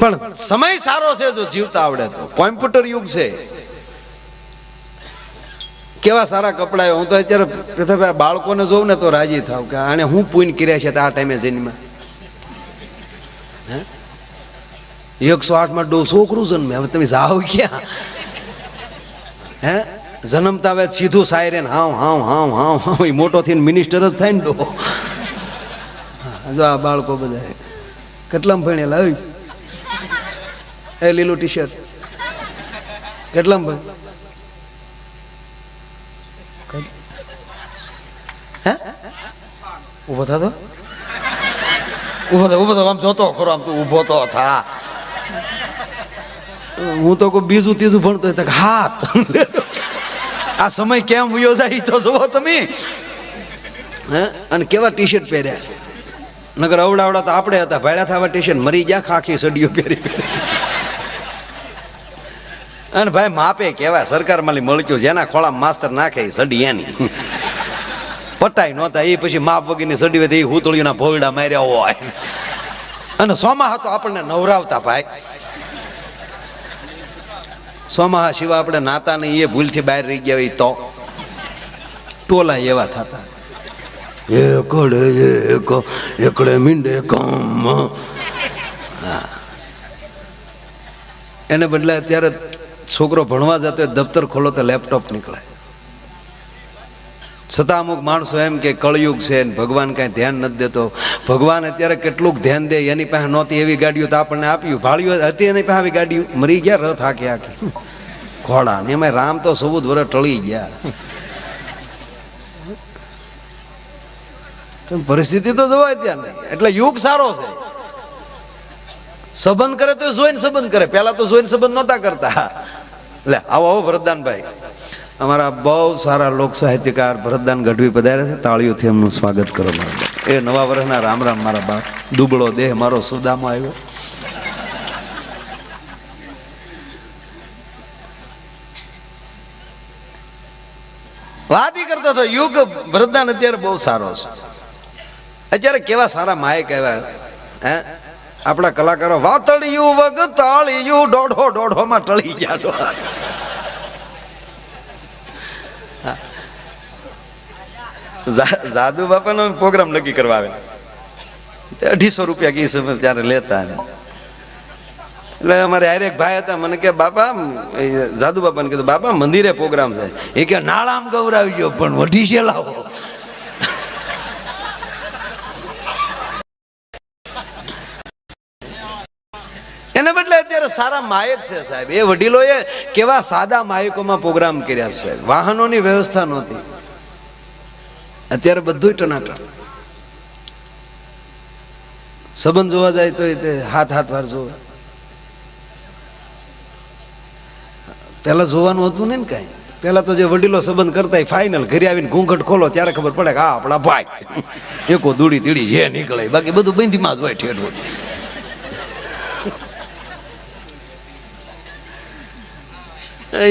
પણ સમય સારો છે જો જીવતા આવડે તો. કોમ્પ્યુટર યુગ છે. કેવા સારા કપડા. હું તો અત્યારે બાળકોને જોઉં ને તો રાજી થાવ કે આને હું પૂન કર્યા છે આ ટાઈમે જન્મમાં. 108 માં છોકરું જન્મે. હવે તમે જાઓ ક્યાં? હે જન્મતા હવે સીધું સાયરેન હાવ હાવ હાવ હાવ હાવ એ મોટો થઈને મિનિસ્ટર જ થાય ને ડો. જો આ બાળકો બધા કેટલામાં ભણેલા આવી એ લીલું ટી શર્ટ કેટલામાં ભણ હે ઉભો થતો ઉભો થતો આમ જોતો ખરો આમ તું ઉભો તો થા. હું તો કોઈ બીજું ત્રીજું ભણતો હાથ આ સમય કેમ વયો જાય તો જોવો તમે. હે અને કેવા ટી શર્ટ પહેર્યા. નગર અવડાવડા તો આપણે હતા ભાડ્યા થવા ટી શર્ટ મરી ગયા ખાખી સડીઓ પહેરી અને ભાઈ માપે કેવાય સરકાર માંથી મળ્યું જેના ખોળા માસ્તર નાખે સડી એની પટાઈ નહોતા એ પછી માપ વગરની સડી હોય એ હુતળીઓના ભોયડા માર્યા હોય. અને સોમાહા તો આપણને નવરાવતા ભાઈ. સોમાહા સિવાય આપણે નાતા નહીં એ ભૂલથી બહાર રહી ગયા હોય તો ટોલા એવા થતા. એકડે મીંડે કામ. એને બદલે અત્યારે છોકરો ભણવા જતો દફતર ખોલો તો લેપટોપ નીકળે. છતાં અમુક માણસો એમ કે કળયુગ છે ભગવાન કાંઈ ધ્યાન નથી દેતો. ભગવાન અત્યારે કેટલું ધ્યાન દે. એની પાસે નહોતી એવી ગાડીઓ તો આપણને આપ્યું. ભાળીઓ હતી એની પાસે આવી ગાડીઓ મરી ગયા રથ આખી આખી ઘોડા ને એમાં રામ તો 14 વર્ષ ટળી ગયા. પરિસ્થિતિ તો જોવાય ત્યાં નહીં. એટલે યુગ સારો છે. સંબંધ કરે તો જોઈને સંબંધ કરે. પહેલા તો જોઈને સંબંધ નહોતા કરતા. લે આવો આવો ભરતદાનભાઈ અમારા બહુ સારા લોક સાહિત્યકાર ભરતદાન ગઢવી પધાર્યા છે. તાળીઓથી એમનું સ્વાગત કરો મારા. એ નવા વર્ષના રામ રામ મારા બાપ. દુબળો દેહ મારો સુદામો આવ્યો. વાત ઈ કરતો હતો યુગ ભરતદાન અત્યારે બહુ સારો છે. અત્યારે કેવા સારા માયક આવ્યા. હે આપણા કલાકારો વાતળિયું વગ તાળિયું દોઢો માં ટળી ગયા. જાદુ બાપાનો પ્રોગ્રામ નક્કી કરવા આવે 250 રૂપિયા કી સમય ત્યારે લેતા. એટલે અમારે હારે એક ભાઈ હતા. મને કે બાપા જાદુ બાપાને કીધું બાપા મંદિરે પ્રોગ્રામ છે. એ કે નાળામ ગૌરાવી ગયો પણ વઢી છે લાવો. એને બદલે અત્યારે સારા માયક છે સાહેબ. એ વડીલોએ કેવા સાદા માયકોમાં પ્રોગ્રામ કર્યા છે. વાહનોની વ્યવસ્થા નહોતી. અત્યારે બધું ટનાટન. સંબંધ જોવા જાય તો હાથ વાર જોવે. પેલા જોવાનું હતું ને કઈ. પેલા તો જે વડીલો સંબંધ કરતા ફાઇનલ ઘરે આવીને ઘૂંઘટ ખોલો ત્યારે ખબર પડે કે હા આપણા ભાઈ એકો દૂડી તીડી જે નીકળે. બાકી બધું બંધીમાં જ હોય ઠેઠ.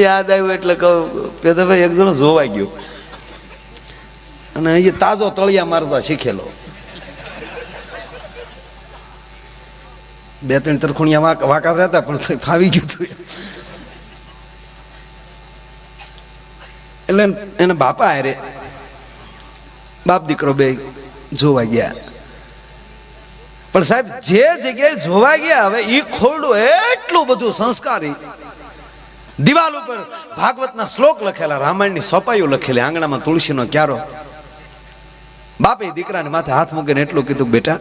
યાદ આવ્યું એટલે કહું પેદાભાઈ એક જણો જોવા ગયો અને એ તાજો તળિયા મારતા શીખેલો. 2-3 તરખુણિયા વાંકા રહેતા પણ ફાવી ગયું હતું. એટલે એને બાપા હારે બાપ દીકરો બે જોવા ગયા. પણ સાહેબ જે જગ્યાએ જોવા ગયા હવે એ ખોરડું એટલું બધું સંસ્કારી. દિવાલ ઉપર ભાગવતના શ્લોક લખેલા, રામાયણની સોપાઈઓ લખેલી, આંગણામાં તુલસીનો ક્યારો. બાપે દીકરાને માથે હાથ મૂકીને એટલું કીધું બેટા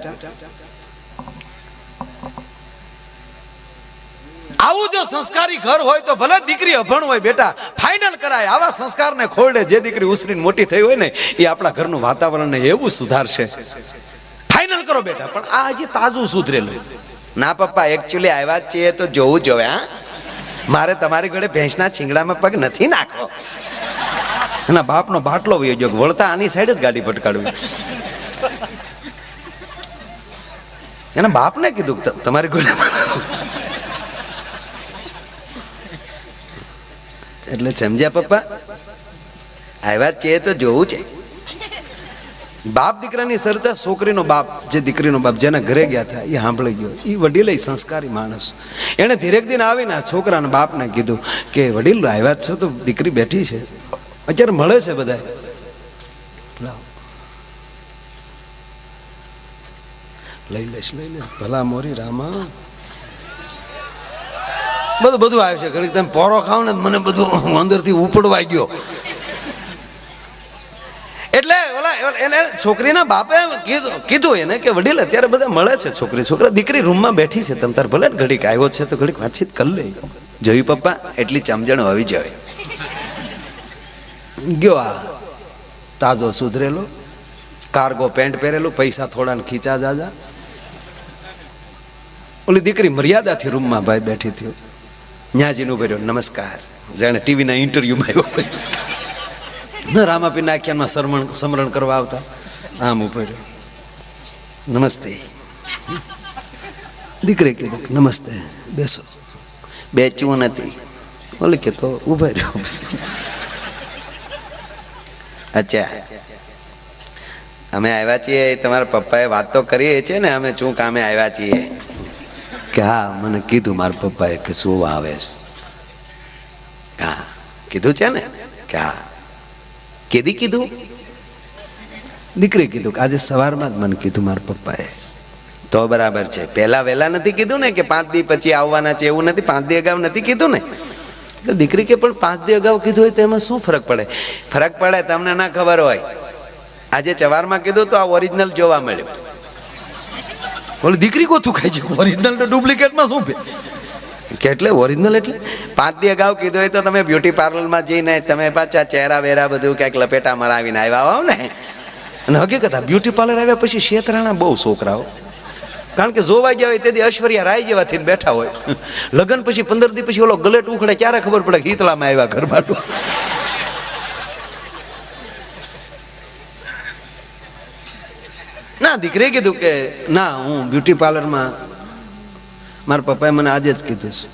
આવું જો સંસ્કારી ઘર હોય તો ભલે દીકરી અભણ હોય બેટા ફાઇનલ કરાય. આવા સંસ્કારને ખોરડે જે દીકરી ઉછરીને મોટી થઈ હોય ને એ આપણા ઘરનું વાતાવરણને એવું સુધારશે. ફાઇનલ કરો બેટા. પણ આ હજી તાજું સુધરેલું. ના પપ્પા એકચ્યુઅલી આવ્યા જ છીએ તો જોવું જોવે. હા મારે તમારી ઘરે ભેંસના છીંગડામાં પગ નથી નાખવો. એના બાપનો બાટલો વયો ગયો. વળતા આની સાઈડ જ ગાડી ભટકાડવી. એના બાપને કીધું તમારી ઘરે એટલે સમજ્યા પપ્પા આવ્યા છે તો જોવું છે. બાપ દીકરાની ચર્ચા છોકરીનો બાપ જે દીકરીનો બાપ જેના ઘરે ગયા હતા એ સાંભળી ગયો. એ વડીલ સંસ્કારી માણસ, એને ધીરેક દિન આવીને છોકરાના બાપને કીધું કે વડીલ આવ્યા છો તો દીકરી બેઠી છે, અત્યારે મળે છે બધા, લઈ લઈશ લઈ લે ભલા મોરી રામા, બધું આવે છે. ઘડી તમે પોરો ખાવ ને મને બધું અંદરથી ઉપડવાઈ ગયો. એટલે એને છોકરીના બાપે કીધું એને કે વડીલ અત્યારે બધા મળે છે, છોકરા દીકરી રૂમમાં બેઠી છે, તમે તાર ભલે ઘડીક આવ્યો છે તો ઘડીક વાતચીત કરી લે. જોયું પપ્પા એટલી સમજણ આવી જાય. ગયો આ તાજો સુધરેલો, કાર્ગો પેન્ટ પહેરેલું, પૈસા થોડા ને ખીચા જાજા. ઓલી દીકરી મર્યાદાથી રૂમમાં ભાઈ બેઠી થયો, ન્યાજીનું ભર્યો નમસ્કાર, જાણે ટીવીના ઇન્ટરવ્યુમાં આવ્યો ન રામાપીરના આખ્યાનમાં સમરણ કરવા આવતા, આમ ઉભો રહ્યો, નમસ્તે. દીકરી કીધું નમસ્તે, બેસો. બેચવું નથી, ઓલી કે તો ઉભા રહ્યો. અચ્છા અમે આવ્યા છીએ, તમારા પપ્પાએ વાત તો કરી છે ને અમે શું કામે આવ્યા છીએ? કે હા મને કીધું મારા પપ્પાએ કે શું આવે છે. હા કીધું છે ને? કે હા. કેદી કીધું? દીકરી કીધું કે આજે સવારમાં જ મને કીધું મારા પપ્પાએ. તો બરાબર છે, પહેલા વહેલા નથી કીધું ને કે 5 દી પછી આવવાના છે, એવું નથી, 5 દી અગાઉ નથી કીધું ને? તો દીકરી કે પણ 5 દી અગાઉ કીધું હોય તો એમાં શું ફરક પડે? ફરક પડે, તમને ના ખબર હોય. આજે સવારમાં કીધું તો આ ઓરિજિનલ જોવા મળ્યું. બોલે દીકરી કોથું ખાઈ છે, ઓરિજિનલ તો ડુપ્લિકેટમાં શું કે? એટલે ઓરિજિનલ એટલે 5 દી અગાઉ કીધું હોય તો તમે બ્યુટી પાર્લરમાં જઈને તમે પાછા ચહેરા વેરા બધું ક્યાંક લપેટા મરાવીને આવ્યા હોવ ને. અને હકીકત બ્યુટી પાર્લર આવ્યા પછી શેતરાણા બહુ છોકરાઓ, કારણ કે જોવા ગયા હોય તેથી ઐશ્વર્યા રાય જેવા થઈને બેઠા હોય. લગ્ન પછી 15 દી પછી ઓલો ગલેટ ઉખડે ક્યારે ખબર પડે હિતલામાં આવ્યા ઘરમાં. ના દીકરીએ કીધું કે ના હું બ્યુટી પાર્લરમાં, મારા પપ્પાએ મને આજે જ કીધું છે.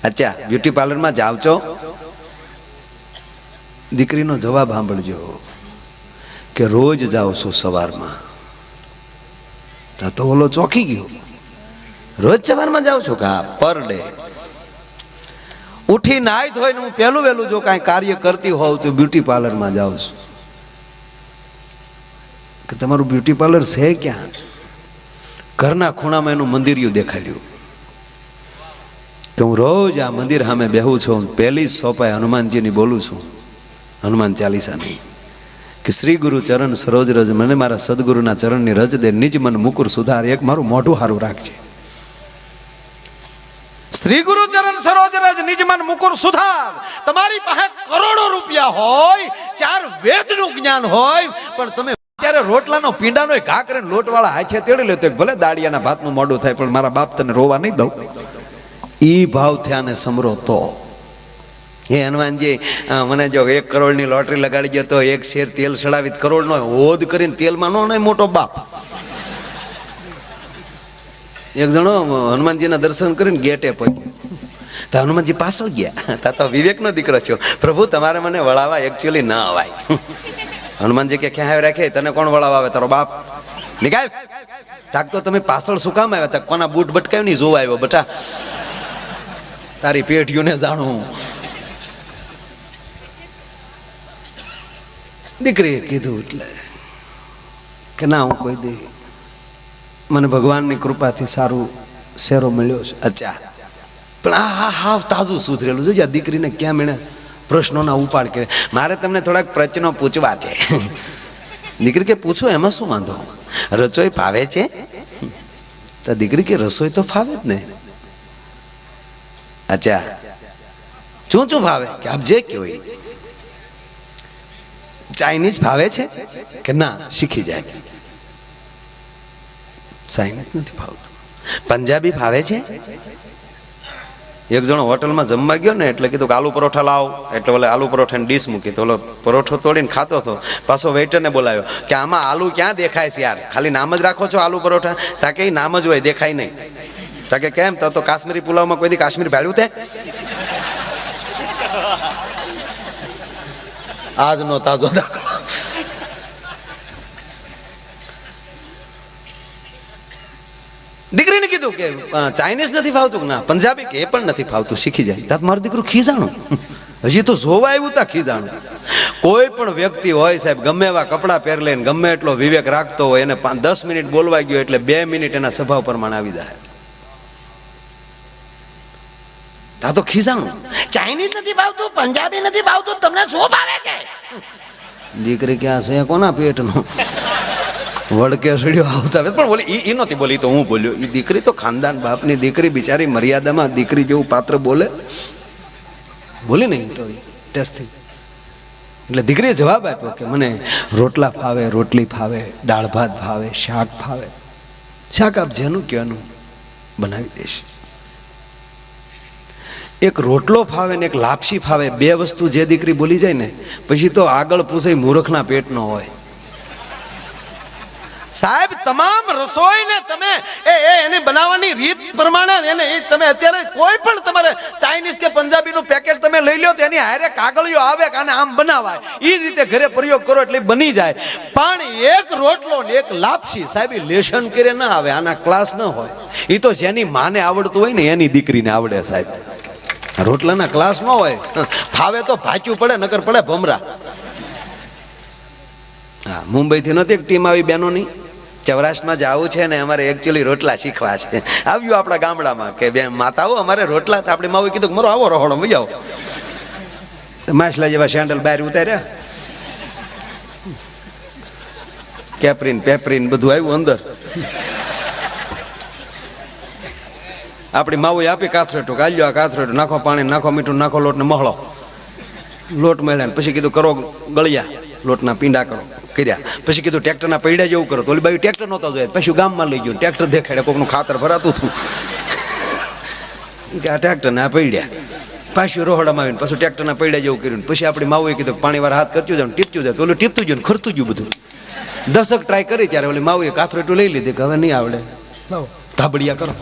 અચ્છા બ્યુટી પાર્લરમાં જાવ છો? દીકરીનો જવાબ સાંભળજો કે રોજ જાઉં છું સવારમાં. તો ઓલો ચોંકી ગયો, રોજ સવારમાં જાઉં છું? કે હા પર ડે. ઉઠી નાઈ ધોઈને હું પહેલું વહેલું જો કાંઈ કાર્ય કરતી હોઉં તો બ્યુટી પાર્લરમાં જાઉં છું. કે તમારું બ્યુટી પાર્લર છે ક્યાં? ઘરના ખૂણામાં એનું મંદિરિયું દેખાડ્યું. તો હું રોજ આ મંદિર સામે બેહું છું, પહેલી જ સોપાએ હનુમાનજીની બોલું છું, હનુમાન ચાલીસાની, કે શ્રી ગુરુ ચરણ સરોજ રજ, મને મારા સદગુરુના ચરણની રજ દે, નિજ મન મુકુર સુધાર, એક મારું મોઢું હારું રાખજે. શ્રી ગુરુ ચરણ સરોજ રજ નિજ મન મુકુર સુધાર. તમારી પાસે કરોડો રૂપિયા હોય, 4 વેદનું જ્ઞાન હોય, પણ તમે ત્યારે રોટલાનો પીંડાનો ઘા કરીને લોટવાળા હાથે તેડી લેતો, ભલે દાડિયાના ભાતનું મોઢું થાય પણ મારા બાપ તને રોવા નહીં દઉં. ઈ ભાવ થયાને સમરો તો હે હનુમાનજી મને જો 1 કરોડની લોટરી લગાડી ગયો તો 1 શેર તેલ ચડાવી કરોડનો હોદ કરીને તેલમાં નો નહીં મોટો બાપ. એક જણો હનુમાનજીના દર્શન કરીને ગેટે પહોંચ્યો તો હનુમાનજી પાછળ ગયા. તા તો વિવેકનો દીકરો છો, પ્રભુ તમારે મને વળાવા એકચ્યુઅલી ના અવાય. હનુમાનજી કે ક્યાં રાખે, તને કોણ વળાવા આવે? તારો બાપ. નીકાળ તાક તો તમે પાછળ શું કામ આવ્યા? તા કોના બૂટ બટકાવ્યું નહીં જોવા આવ્યો બટા, તારી પેઢીઓને જાણું. દીકરીએ કીધું એટલે કે ના હું કોઈ દે, મને ભગવાનની કૃપાથી સારું શેરો મળ્યો છે. અચ્છા પણ આ હાવ તાજું સુધરેલું જોજે આ દીકરીને ક્યાં મેળે પ્રશ્નોના ઉપાડ કરે. મારે તમને થોડાક પ્રશ્નો પૂછવા છે. દીકરી કે પૂછો, એમાં શું વાંધો? રસોઈ ફાવે છે? તો દીકરી કે રસોઈ તો ફાવે જ ને. અચ્છા શું ફાવે? કે આપ જે કહો. ચાઇનીઝ ફાવે છે? કે ના શીખી જાય. ચાઇનીઝ નથી ફાવતું. પંજાબી ફાવે છે? એક જણો હોટલમાં જમવા ગયો ને એટલે કીધું કે આલુ પરોઠા લાવ, એટલે ઓલે આલુ પરોઠાની ડીશ મૂકી તો ઓલો પરોઠો તોડીને ખાતો હતો. પાછો વેઇટરને બોલાવ્યો કે આમાં આલુ ક્યાં દેખાય છે યાર, ખાલી નામ જ રાખો છો આલુ પરોઠા? તાકે એ નામ જ હોય, દેખાય નહીં. તાકે કેમ? તો કાશ્મીરી પુલાવમાં કોઈ દી કાશ્મીર ભાડ્યું તે? આજનો તાજો દાખલો. કે ચાઇનીઝ નથી ફાવતું કે ના પંજાબી કે એ પણ નથી ફાવતું, શીખી જાય. તાત મારું દીકરું ખીજાણું, હજી તો જોવા આવ્યું તા ખીજાણું. કોઈ પણ વ્યક્તિ હોય સાહેબ, ગમે એવા કપડાં પહેર લે, ગમે એટલો વિવેક રાખતો હોય, એને 10 મિનિટ બોલવા ગયો એટલે 2 મિનિટ એના સ્વભાવ પ્રમાણે આવી જાય. તા તો ખીજાણું, ચાઇનીઝ નથી ભાવતું, પંજાબી નથી ભાવતું, તમને શું ભાવે છે? દીકરી ક્યાં છે કોના પેટનો વડકે સડ્યો આવતા પણ બોલી ઈ નહોતી બોલી, તો હું બોલ્યો. એ દીકરી તો ખાનદાન બાપની દીકરી, બિચારી મર્યાદામાં દીકરી જેવું પાત્ર બોલે, બોલી નહીં તો ટેસ્ટ થઈ. એટલે દીકરીએ જવાબ આપ્યો કે મને રોટલા ફાવે, રોટલી ફાવે, દાળ ભાત ભાવે, શાક ફાવે. શાક આપ જેનું કહેવાનું બનાવી દઈશ. એક રોટલો ફાવે ને એક લાપસી ફાવે, 2 વસ્તુ જે દીકરી બોલી જાય ને પછી તો આગળ પૂછે મૂર્ખના પેટનો હોય. સાહેબ તમામ રસોઈને તમે એની બનાવવાની રીત પ્રમાણે એને તમે અત્યારે કોઈ પણ તમારે ચાઇનીઝ કે પંજાબીનું પેકેટ તમે લઈ લો તો એની હારે કાગળિયો આવે કે આને આમ બનાવાય, એ રીતે ઘરે પ્રયોગ કરો એટલે બની જાય. પણ એક રોટલો ને એક લાપસી સાહેબ લેશન કરે ના આવે, આના ક્લાસ ન હોય. એ તો જેની માને આવડતું હોય ને એની દીકરીને આવડે સાહેબ. રોટલાના ક્લાસ ન હોય, ફાવે તો ભાચ્યું પડે, નકર પડે ભમરા. હા, મુંબઈથી નહોતી એક ટીમ આવી બહેનોની, સૌરાષ્ટ્રમાં જવું છે ને અમારે એકચ્યુઅલી રોટલા શીખવા છે. આવ્યું આપણા ગામડામાં કે બેન માતાઓ અમારે રોટલા, આપણી માવું કીધું કે મારો આવો રહોડો મજા આવો. માછલા જેવા સેન્ડલ બહાર ઉતાર્યા, કેપરીન પેપરીન બધું આવ્યું અંદર. આપણી માવું આપી કાથરેટું, કાલ્યો આ કાથરેટું નાખો, પાણી નાખો, મીઠું નાખો, લોટ ને મહળો. લોટ મળ્યા પછી કીધું કરો ગળિયા, લોટના પીંડા કરો, કર્યા. પછી કીધું ટ્રેક્ટરના પૈડા જેવું કરો, તો ઓલી બાજુ ટ્રેક્ટર નહોતા જોઈએ, પછી ગામમાં લઈ ગયું, ટ્રેક્ટર દેખાડે, કોકનું ખાતર ભરાતું હતું કે આ ટ્રેક્ટરને આ પૈડ્યા. પાછું રોહડામાં આવીને પાછું ટ્રેક્ટરના પૈડા જેવું કર્યું. પછી આપણી માવું કીધું પાણી વાળા હાથ કરતું જાય, ટીપતું જાય, તો ઓલું ટીપતું ગયું, ખરતું ગયું બધું. 10 ટ્રાય કરી ત્યારે ઓલી માવું કાથરેટું લઈ લીધી કે હવે નહીં આવડે, લાવો ધાબડિયા કરો.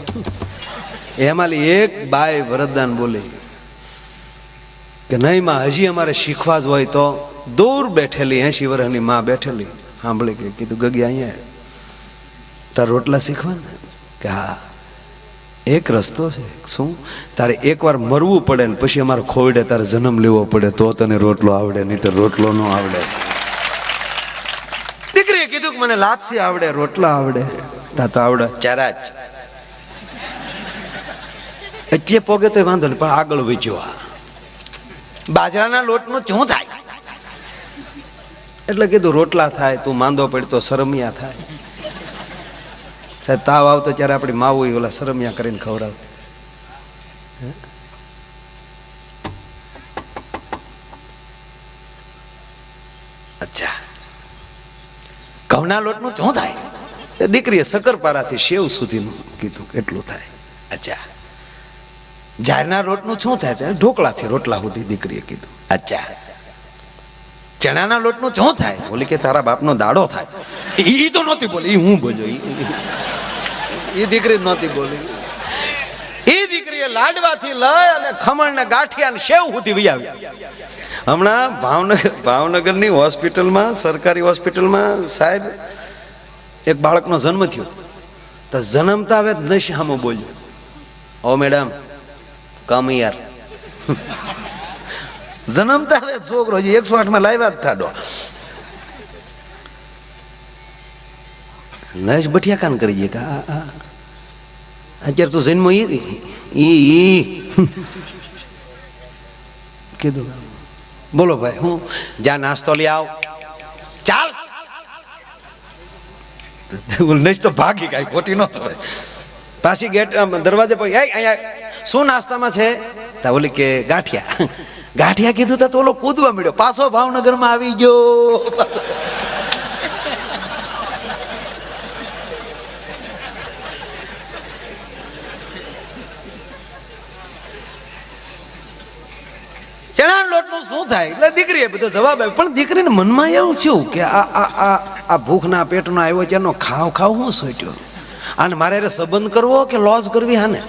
એમાંલી એક બાય વરદાન બોલી કે નહીં માં, હજી અમારે શીખવા જ હોય તો દૂર બેઠેલી 80 વર્ષની માં બેઠેલી સાંભળી કે કીધું ગગી અહીંયા તાર રોટલા શીખવા ને? કે હા, એક રસ્તો છે. શું? તારે એકવાર મરવું પડે ને પછી અમારે ખોવડે તારે જન્મ લેવો પડે તો તને રોટલો આવડે, નહીં તો રોટલો ન આવડે છે. દીકરીએ કીધું કે મને લાપસી આવડે, રોટલા આવડે. તા તો આવડે ચારા જ એટલે પોગે તો વાંધો નહીં, પણ આગળ વધ્યો. બાજરાના લોટનું શું થાય? એટલે કીધું રોટલા થાય, તું માંદો પડતો સરમિયા થાય. સાહેબ તાવ આવતો ત્યારે આપણી માવું ઓલા સરમિયા કરીને ખવડાવતી. અચ્છા, ઘઉંના લોટનું શું થાય? દીકરીએ શક્કરપારાથી સેવ સુધીનું કીધું એટલું થાય. અચ્છા, જારના લોટનું શું થાય? ઢોકળાથી રોટલા સુધી દીકરીએ કીધું. અચ્છા, ચણાના લોટનું શું થાય? બોલી કે તારા બાપનો દાડો થાય. એ તો નહોતી બોલી, હું બોલ્યો. એ દીકરી નહોતી બોલી. એ દીકરીએ લાડવાથી લઈ અને ખમણ ને ગાંઠિયા ને સેવ સુધી વહી આવી. હમણાં ભાવનગરની હોસ્પિટલમાં, સરકારી હોસ્પિટલમાં સાહેબ એક બાળકનો જન્મ થયો. તો જન્મતા હવે નશામાં બોલ્યો, ઓ મેડમ કમ યાર. જન્મતા હવે છોકરો 108 લાવ્યા જ થાડો. નશ બઠિયા કાન કરી કે અત્યારે તું જન્મ કીધું બોલો ભાઈ હું જા નાસ્તો લઈ આવ ચાલ. નશ તો ભાગી કાંઈ ખોટી ન થાય. પાછી ગેટ દરવાજે પર અહીંયા શું નાસ્તામાં છે? તા બોલી કે ગાંઠિયા. ગાંઠિયા કીધું તો ઓલો કૂદવા મળ્યો, પાછો ભાવનગરમાં આવી ગયો. ચણા લોટનું શું થાય? એટલે દીકરીએ બધો જવાબ આપ્યો. પણ દીકરીને મનમાં એવું થયું કે આ ભૂખના પેટનો આવ્યો છે, એનો ખાવ ખાવ હું સોચ્યો, આને મારે સંબંધ કરવો કે લોજ કરવી? હાને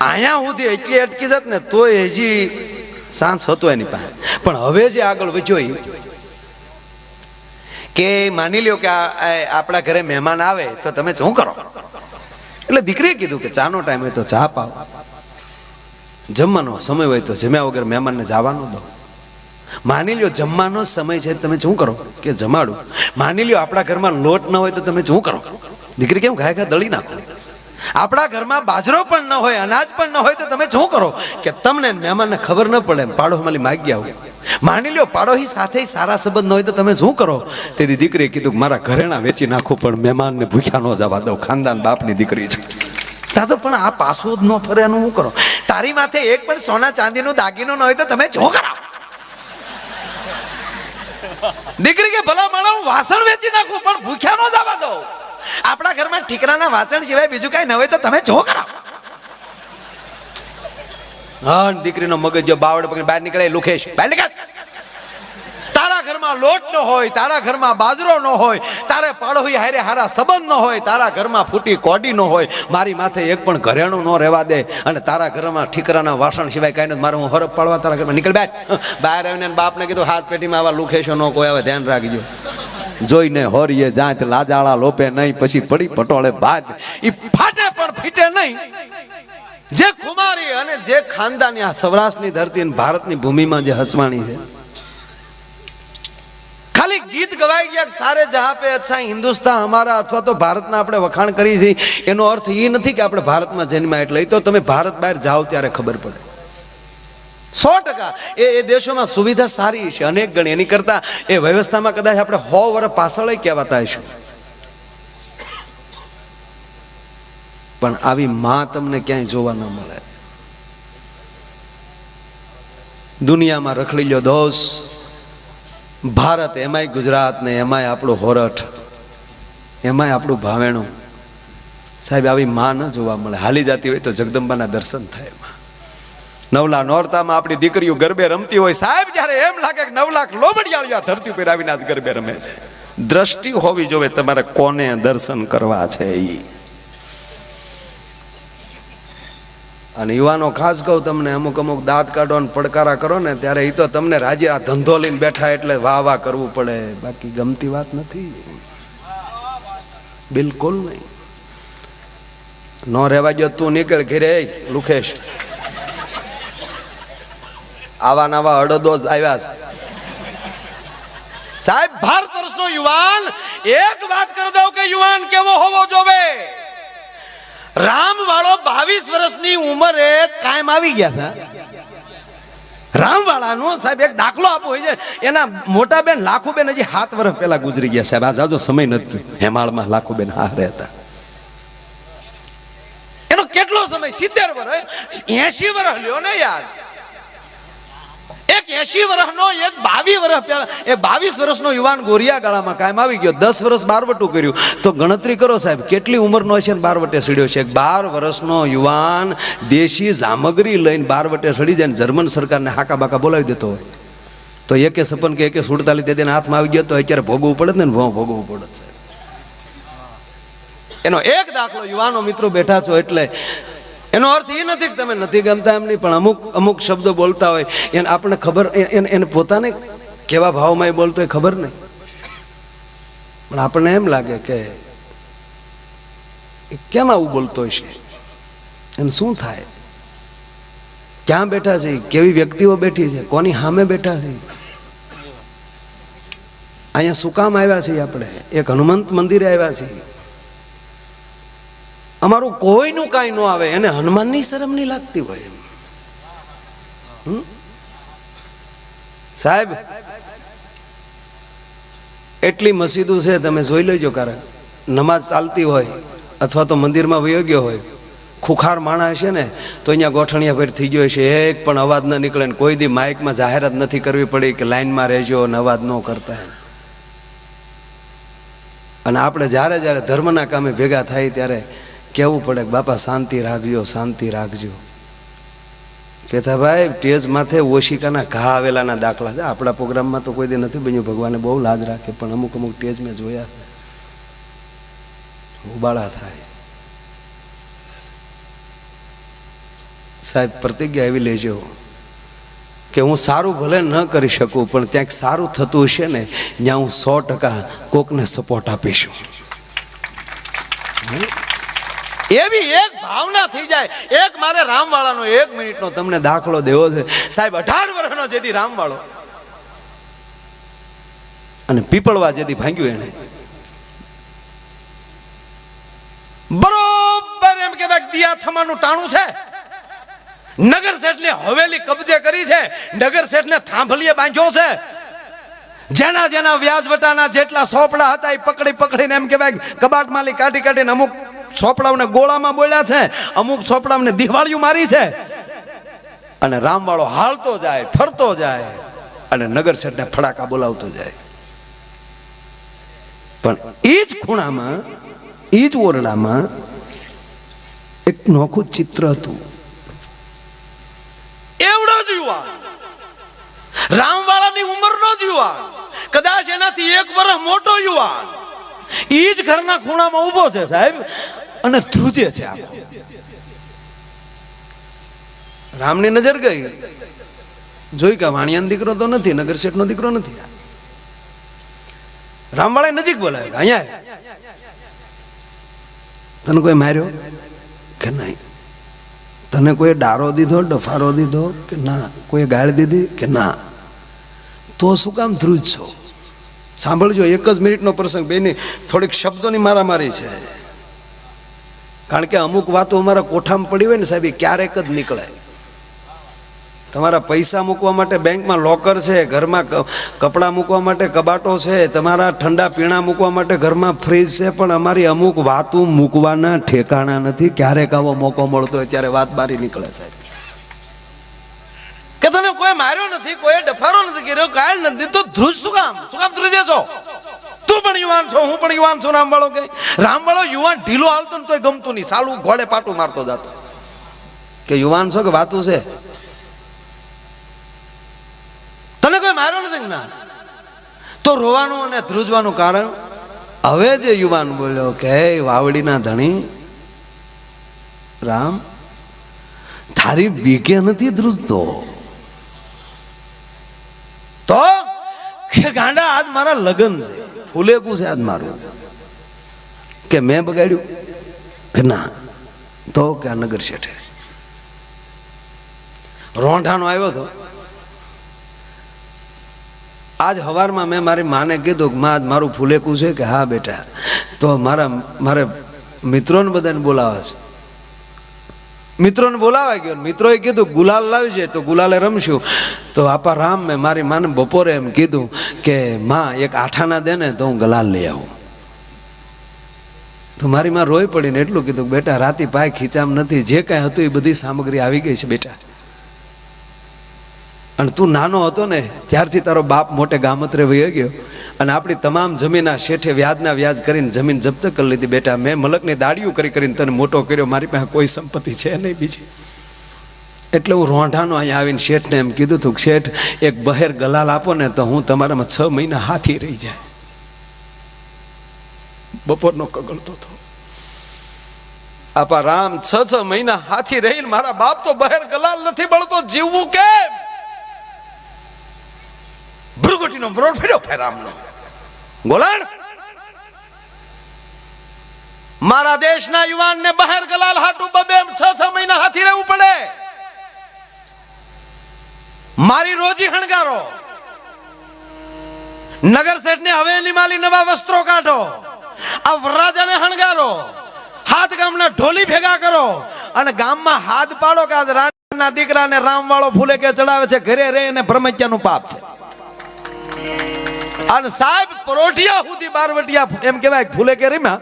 અહીંયા સુધી એટલી અટકી જાત ને તોય હજી સાંસ હતો એની પાસે. પણ હવે જે આગળ વધ્યો કે માની લ્યો કે આપણા ઘરે મહેમાન આવે તો તમે શું કરો? એટલે દીકરીએ કીધું કે ચાનો ટાઈમ હોય તો ચા પાવ, જમવાનો સમય હોય તો જમ્યા વગર મહેમાનને જવા ન દો. માની લ્યો જમવાનો સમય છે તમે શું કરો કે જમાડું. માની લ્યો આપણા ઘરમાં લોટ ન હોય તો તમે શું કરો? દીકરી કેમ ઘાય ઘા દળી નાખો. આપણા ઘરમાં બાજરો પણ ન હોય, અનાજ પણ ન હોય તો તમે શું કરો કે તમને મહેમાનને ખબર ન પડે પાડોશમાંથી માગી આવો. માની લ્યો પાડોશી સાથે સારા સંબંધ ન હોય તો તમે શું કરો? તેથી દીકરીએ કીધું મારા ઘરેણા વેચી નાખું પણ મહેમાનને ભૂખ્યા ન જવા દઉં, ખાનદાન બાપની દીકરી છે. દાદો પણ આ પાછું જ ન ફરે એનું શું કરો? તારી માથે એક પણ સોના ચાંદીનો દાગીનો ન હોય તો તમે શું કરો? દીકરી કે ભલા માણસ હું વાસણ વેચી નાખું પણ ભૂખ્યા ન જવા દઉં. આપણા ઘરમાં ઠીકરાના વાસણ સિવાય બીજું કઈ ન હોય તો તમે શું કરો? હા, દીકરીનો મગજ જો બાવડ પકડી બહાર નીકળે, લુખેશ બહાર નીકળ. તારા ઘરમાં લોટ ન હોય, તારા ઘરમાં બાજરો ન હોય, તારે પાડોશી હારે હારા સંબંધ ન હોય, તારા ઘરમાં ફૂટી કોડી ન હોય, મારી માથે એક પણ ઘરેણું ન રહેવા દે, અને તારા ઘરમાં ઠીકરાના વાસણ સિવાય કઈ નથી, મારે હું હરફ પાડવા તારા ઘરમાં નીકળ બહાર. બહાર આવીને બાપને કીધું હાથ પેટીમાં આવા લુખેશો ન કોઈ આવે ધ્યાન રાખજો. જોઈને હોરીએ જાત લાજાળા લોપે નહીં, પછી પડી પટોળે બાદ ઈ ફાટે પણ ફીટે નહીં. જે ખુમારી અને જે ખાનદાની આ સૌરાષ્ટ્રની ધરતી અને ભારતની ભૂમિમાં જે હસવાણી છે, ખાલી ગીત ગવાઈ ગયા સારે જહાં પે અચ્છા હિન્દુસ્તાન હમારા, અથવા તો ભારતના આપણે વખાણ કરી છે, એનો અર્થ એ નથી કે આપણે ભારતમાં જન્મ્યા એટલે. તો તમે ભારત બહાર જાઓ ત્યારે ખબર પડે. 100% એ દેશોમાં સુવિધા સારી છે અનેક ગણી, એની કરતા એ વ્યવસ્થામાં કદાચ આપણે 100 વર્ષ પાછળ કહેવાતા હશું. પણ આવી માં તમને ક્યાંય જોવા ન મળે. દુનિયામાં રખડી લ્યો દોસ, ભારત એમાંય ગુજરાત ને એમાંય આપણું હોરઠ, એમાંય આપણું ભાવેણું. સાહેબ આવી માં ન જોવા મળે. હાલી જતી હોય તો જગદંબાના દર્શન થાય. નવલા નોરતામાં આપણી દીકરીઓ ગરબે રમતી હોય સાહેબ, જ્યારે એમ લાગે કે 9 લાખ લોબડિયાળીઓ આ ધરતી ઉપર આવીને આજ ગરબે રમે છે. દ્રષ્ટિ હોવી જોવે તમારે કોને દર્શન કરવા છે ઈ. અને યુવાનો ખાસ કહું તમને, અમુક દાંત કાઢો ને પડકારા કરો ને ત્યારે એ તો તમને રાજ્ય આ ધંધો લઈને બેઠા એટલે વાહ વાહ કરવું પડે, બાકી ગમતી વાત નથી, બિલકુલ નહીં. નો રહેવા જો તું નીકળ ઘેરે લુખેશ. આવા નવા અડદો આવ્યા છે સાહેબ. ભારત વર્ષનો યુવાન, એક વાત કરી દઉં કે યુવાન કેવો હોવો જોવે. રામ વાળો 22 વર્ષની ઉંમરે કાયમ આવી ગયા હતા. રામ વાળાનો સાહેબ એક દાખલો આપવો હોય છે. એના મોટા બેન લાખુબેન હજી 7 વર્ષ પહેલા ગુજરી ગયા સાહેબ. આ જાજો સમય નથી. હેમાળમાં લાખુબેન હારે હતા. એનો કેટલો સમય? 70 વર્ષ, 80 વર્ષ લ્યો ને યાર. એક 80 વર્ષનો, એક 22 વર્ષ પહેલા, એ 22 વર્ષનો યુવાન ગોરિયા ગાળામાં કાયમ આવી ગયો. 10 વર્ષ બારવટું કર્યું તો ગણતરી કરો સાહેબ કેટલી ઉંમરનો છે ને બારવટે સડ્યો છે. 12 વર્ષનો યુવાન દેશી સામગ્રી લઈને બારવટે સડી જાય ને જર્મન સરકારને હાકા બાકા બોલાવી દેતો હોય તો એકે 56 કે એકે 47 તે તેના હાથમાં આવી ગયો તો અત્યારે ભોગવવું પડે ને ભોગવવું પડે સાહેબ. એનો એક દાખલો, યુવાનો મિત્રો બેઠા છો એટલે એનો અર્થ એ નથી કે તમે નથી ગમતા એમ નહીં, પણ અમુક શબ્દો બોલતા હોય એને આપણે ખબર, એને પોતાને કેવા ભાવમાં એ બોલતો હોય ખબર નહીં, પણ આપણને એમ લાગે કે કેમ આવું બોલતો હશે, એને શું થાય, ક્યાં બેઠા છે, કેવી વ્યક્તિઓ બેઠી છે, કોની સામે બેઠા છે, અહીંયા શું કામ આવ્યા છીએ આપણે, એક હનુમંત મંદિરે આવ્યા છીએ. અમારું કોઈનું કાંઈ ન આવે એને હનુમાનની શરમ નહીં લાગતી હોય સાહેબ. એટલી મસ્જિદો છે તમે જોઈ લેજો, કારણ નમાઝ ચાલતી હોય અથવા તો મંદિરમાં વયો ગયો હોય, ખુખાર માણસ છે ને તો અહીંયા ગોઠણિયા ભેર થઈ ગયો છે, એક પણ અવાજ ન નીકળે ને કોઈ દી માઇકમાં જાહેરાત નથી કરવી પડી કે લાઈનમાં રહેજો અને અવાજ ન કરતા. અને આપણે જ્યારે જ્યારે ધર્મના કામે ભેગા થાય ત્યારે કહેવું પડે કે બાપા શાંતિ રાખજો, શાંતિ રાખજો. પેથાભાઈ સ્ટેજ માથે ઓશિકાના ઘા આવેલાના દાખલા છે. આપણા પ્રોગ્રામમાં તો કોઈ દી નથી બન્યું, ભગવાને બહુ લાજ રાખે, પણ અમુક સ્ટેજ મેં જોયા ઉબાળા થાય. સાહેબ પ્રતિજ્ઞા એવી લેજો કે હું સારું ભલે ન કરી શકું પણ ક્યાંક સારું થતું હશે ને ત્યાં હું 100% કોકને સપોર્ટ આપીશું. એવી એક ભાવના થઈ જાય. એક મારે રામવાળાનો 1 મિનિટનો તમને દાખલો દેવો છે. સાહેબ 18 વર્ષનો જેથી રામવાળો અને પીપળવા જેથી ભાંગ્યું એને બરોબર એમ કે દિયા થમાનું ટાણું છે. નગર શેઠને હવેલી કબજે કરી છે. નગર શેઠને થાંભલીએ બાંધ્યો છે. જેના જેના વ્યાજ વટાના જેટલા સોપડા હતા એ પકડી પકડીને એમ કહેવાય કબાટ માલી કાઢી કાઢીને અમુક સોપડાઓને ગોળામાં બોલ્યા છે, અમુક સોપડાઓને દિવાળીઓ મારી છે. અને રામવાળો હાલતો જાય, ફરતો જાય અને નગર શેઠને ફડાકા બોલાવતો જાય. પણ એ જ ખૂણામાં, એ જ ઓરડામાં એક નોખું ચિત્ર હતું. એવડો જ યુવાન, રામવાળાની ઉંમરનો જ યુવાન, કદાચ એનાથી 1 વર્ષ મોટો યુવાન, એ જ ઘરના ખૂણામાં ઊભો છે સાહેબ, અને ધ્રુજે છે. રામની નજર ગઈ, જોઈ કે વાણિયાનો દીકરો તો નથી, નગર શેઠનો દીકરો નથી. રામવાળાએ નજીક બોલાવ્યો, અહીંયા તને કોઈ માર્યો કે નહીં? તને કોઈ ડારો દીધો, ડફારો દીધો કે ના? કોઈ ગાળ દીધી કે ના? તો શું કામ ધ્રુજ છો? સાંભળજો, 1 જ મિનિટનો પ્રસંગ, બેની થોડીક શબ્દોની મારામારી છે. કારણ કે અમુક વાતો અમારા કોઠામાં પડી હોય ને સાહેબ, એ ક્યારેક જ નીકળે. તમારા પૈસા મૂકવા માટે બેંકમાં લોકર છે, ઘરમાં કપડાં મૂકવા માટે કબાટો છે, તમારા ઠંડા પીણા મૂકવા માટે ઘરમાં ફ્રીજ છે, પણ અમારી અમુક વાતો મૂકવાના ઠેકાણા નથી. ક્યારેક આવો મોકો મળતો હોય ત્યારે વાત બારી નીકળે સાહેબ. કે તને કોઈ માર્યો નથી, કોઈ ડફારો નથી કર્યો, કાળ નથી, તો ધ્રુજ શું કામ ધ્રુજે છો? તું પણ યુવાન છો, હું પણ યુવાન છું. રામવાળો કે રામવાળો યુવાન ઢીલો હાલતો ને તોય ગમતું નહીં, સાલું ઘોડે પાટું મારતો જતો. કે યુવાન છો કે વાતું છે? તને કોઈ માર્યો નથી ના? તો રોવાનું અને ધ્રુજવાનું કારણ? હવે જે યુવાન બોલ્યો કે વાવડીના ધણી રામ, તારી બીકે નથી ધ્રુજતો તો કે ગાંડા આજ મારા લગ્ન છે, ફૂલેકું છે આજ મારું, કે મેં બગાડ્યું કે ના? તો કે આ નગર શેઠે રોંઢાનો આવ્યો હતો. આજ હવારમાં મેં મારી માને કીધું કે માં આજ મારું ફૂલેકું છે કે હા બેટા? તો મારે મિત્રોને બધાને બોલાવા છે. મિત્રોને બોલાવા ગયો, મિત્રોએ કીધું ગુલાલ લાવી છે, તો ગુલાલે રમશું. તો આપા રામ મેં મારી માને બપોરે એમ કીધું કે માં 1 આઠાના દે ને તો હું ગુલાલ લઈ આવું. તો મારી માં રોઈ પડીને એટલું કીધું કે બેટા રાતી પાય ખીચામ નથી, જે કાંઈ હતું એ બધી સામગ્રી આવી ગઈ છે બેટા. અને તું નાનો હતો ને ત્યારથી તારો બાપ મોટે ગામત્રે વહી ગયો અને આપણી તમામ જમીનના શેઠે વ્યાજના વ્યાજ કરીને જમીન જપ્ત કરી લીધી બેટા. મેં મલકની દાડીઓ કરીને તને મોટો કર્યો, મારી પાસે કોઈ સંપત્તિ છે નહીં બીજી. એટલે હું રોંઢાનો અહીંયા આવીને શેઠને એમ કીધું હતું કે શેઠ 1 બહેર ગલાલ આપો ને તો હું તમારામાં 6 મહિના હાથી રહી જાય. બપોરનો કગળતો હતો. આપા રામ 6 મહિના હાથી રહીને મારા બાપ તો બહેર ગલાલ નથી બળતો, જીવવું કેમ? ભૃગુટીનો બ્રોડ ફેર્યો ફેરામનો ગોલાણ. મારા દેશના યુવાનને બહાર ગલાલ હાટું 6 મહિના હાથી રહેવું પડે. મારી રોજી હણગારો, નગર શેઠને હવેલી માલી નવા વસ્ત્રો કાઢો, આ વરરાજાને હણગારો, હાથ ગામના ઢોલી ભેગા કરો અને ગામમાં હાથ પાડો કે આજ રાણાના દીકરાને રામવાળો ફૂલે કે ચડાવે છે, ઘરે રહે અને બ્રહ્મત્યાનું પાપ છે. અને સાહેબ પરોઠિયા સુધી બારવટિયા એમ કહેવાય ફૂલે કે રીમાં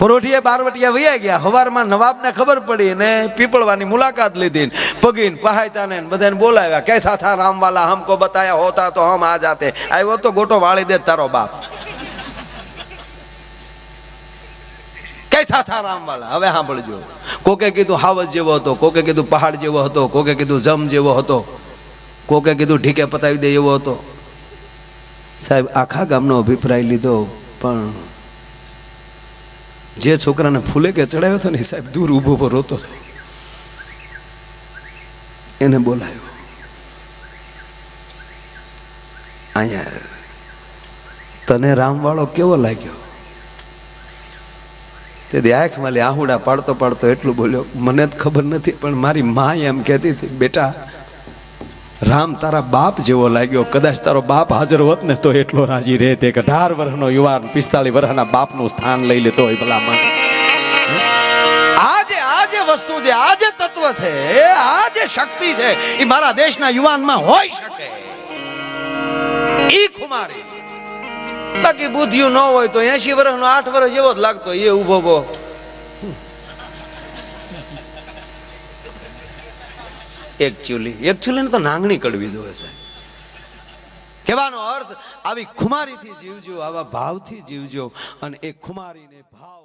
પરોઠિયા બારવટિયા વયા ગયા. હવારમાં નવાબને ખબર પડી ને પીપળવાની મુલાકાત લીધી, પગીને પહાયતાને બધાને બોલાવ્યા. कैसा था रामवाला, हमको बताया होता तो हम आ जाते. આવ્યો તો ગોટો વાળી દે તારો બાપ. कैसा था रामवाला? હવે સાંભળજો. કોકે કીધું હાવજ જેવો હતો, કોકે કીધું પહાડ જેવો હતો, કોકે કીધું જમ જેવો હતો, કોકે કીધું ઢીકે પતાવી દે એવો હતો. સાહેબ આખા ગામનો અભિપ્રાય લીધો, પણ જે છોકરાને ફૂલે કે ચડાવ્યો હતો ને સાહેબ દૂર ઊભો ઊભો રોતો હતો. એને બોલાયો, અહીંયા તને રામવાળો કેવો લાગ્યો? તેથી આંખમાં લે આહુડા પાડતો પાડતો એટલું બોલ્યો, મને જ ખબર નથી પણ મારી માં એમ કહેતી હતી, બેટા રામ તારા બાપ જેવો લાગ્યો, કદાચ તારો બાપ હાજર હોત ને તો એટલો રાજી રહે તે 18 વર્ષનો યુવાન 45 વર્ષના બાપનું સ્થાન લઈ લેતો હોય ભલામણ. આજે વસ્તુ છે, આજે તત્વ છે, આજે શક્તિ છે, એ મારા દેશના યુવાનમાં હોઈ શકે. ઈ ખુમારી બાકી બુદ્ધિયું ન હોય તો 80 વર્ષનો 8 વર્ષ જેવો જ લાગતો એ ઉભો. એકચ્યુઅલી ને તો નાંગણી કડવી જોવે છે. કહેવાનો અર્થ આવી ખુમારીથી જીવજો, આવા ભાવથી જીવજો, અને એ ખુમારીને ભાવ